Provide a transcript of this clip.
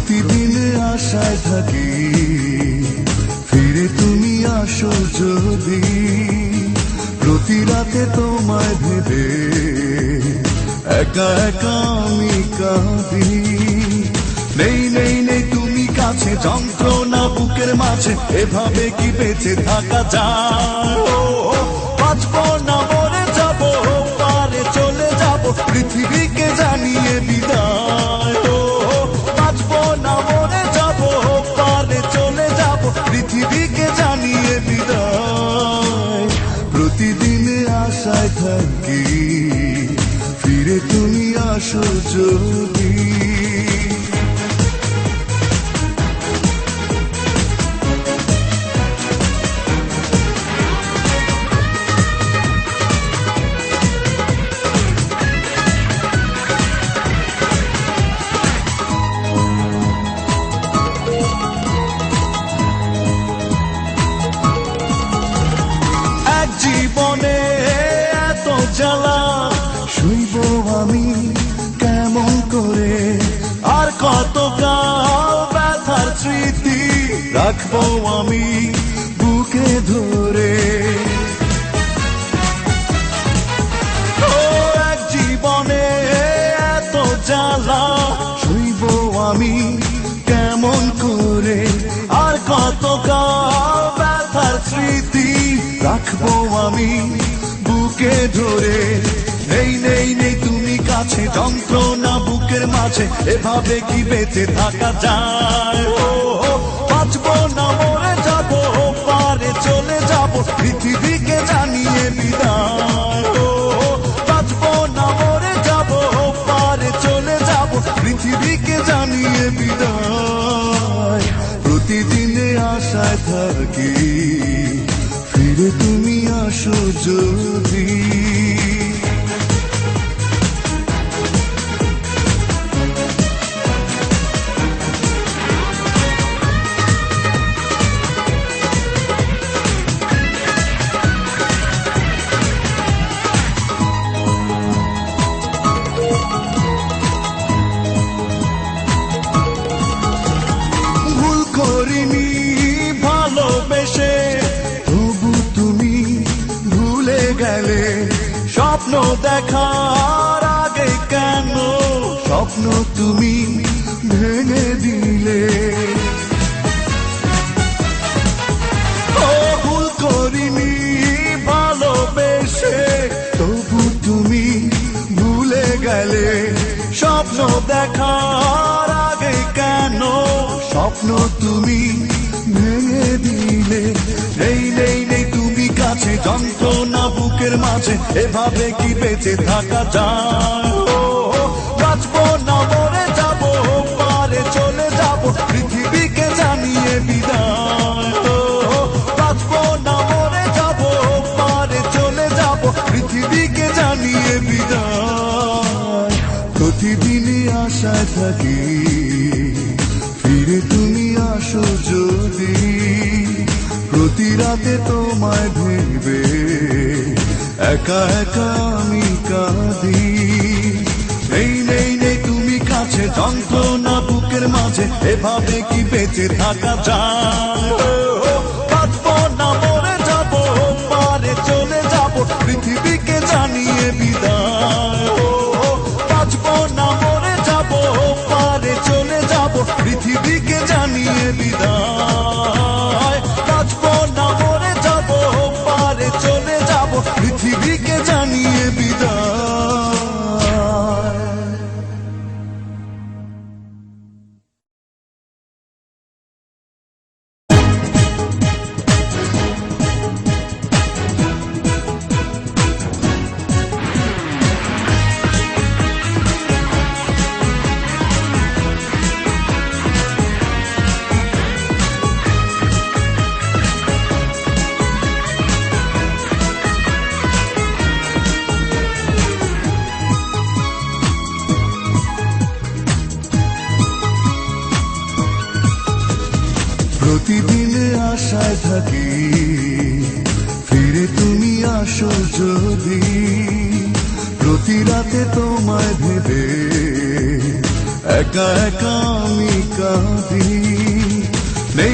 প্রতিদিন আশায় থাকি ফিরে তুমি আসো যদি, প্রতি রাতে তোমায় ভেবে একা একা আমি কাঁদি। নেই নেই নেই তুমি কাছে, যন্ত্রণা বুকের মাঝে, এভাবে কি বেঁচে থাকা যায়? বাঁচবো না মরে যাবো, পারে চলে যাবো, পৃথিবীকে জানিয়ে বিদায়। বাঁচবো না মরে যাবো, পারে চলে যাবো, পৃথিবীকে জানিয়ে বিদায়। প্রতিদিন আশায় থাকি ফিরে তুমি আসো যদি। জীবনে এত জ্বালা সইব আমি কেমন করে, আর কত কাল ব্যথার স্মৃতি রাখবো আমি বুকে ধরে। এক জীবনে এত জ্বালা সইব আমি কেমন করে, আর কত কাল ব্যথার স্মৃতি রাখবো আমি বুকে ধরে। নেই নেই নেই তুমি কাছে, যন্ত্রণা বুকের মাঝে, এভাবে কি বেঁচে থাকা যায়? বাঁচবো না মরে যাবো, পারে চলে যাবো, পৃথিবীকে জানিয়ে বিদায়। বাঁচবো না মরে যাবো, পারে চলে যাবো, পৃথিবীকে জানিয়ে বিদায়। প্রতিদিনে আশায় থাকি ফিরে তুমি আসো যদি। ভুল করিনি ভালোবেসে, তবু তুমি ভুলে গেলে। স্বপ্ন দেখার আগে কেন স্বপ্ন তুমি ভেঙে দিলে? ভুল করিনি ভালোবেসে, তবু তুমি ভুলে গেলে। স্বপ্ন দেখার আগে কেন স্বপ্ন তুমি ভেঙে দিলে? নেই নেই নেই তুমি কাছে, যন্ত্রণা বুকের মাঝে, এভাবে কি বেঁচে থাকা যায়? বাঁচবো না মরে যাবো, পারে চলে যাবো, পৃথিবীকে জানিয়ে বিদায়। বাঁচবো না মরে যাবো, পারে চলে যাবো, পৃথিবীকে জানিয়ে বিদায়। প্রতিদিনই আশায় থাকি ফিরে তুমি আসো যদি, প্রতি রাতে তোমায় ভেবে একা একা আমি কাঁদি। নেই নেই নেই তুমি কাছে, যন্ত্রণা বুকের মাঝে, এভাবে কি বেঁচে থাকা যায়? বাঁচবো না মরে যাবো, পারে চলে যাবো, পৃথিবীকে জানিয়ে বিদায়। বাঁচবো না মরে যাবো, পারে চলে যাবো, পৃথিবীকে জানিয়ে বিদায়। বাঁচবো না মরে যাবো, পারে চলে যাবো, পৃথিবীকে জানিয়ে বিদায়। প্রতিদিন আশায় থাকি ফিরে তুমি আসো যদি, প্রতি রাতে তোমায় ভেবে একা একা আমি কাঁদি।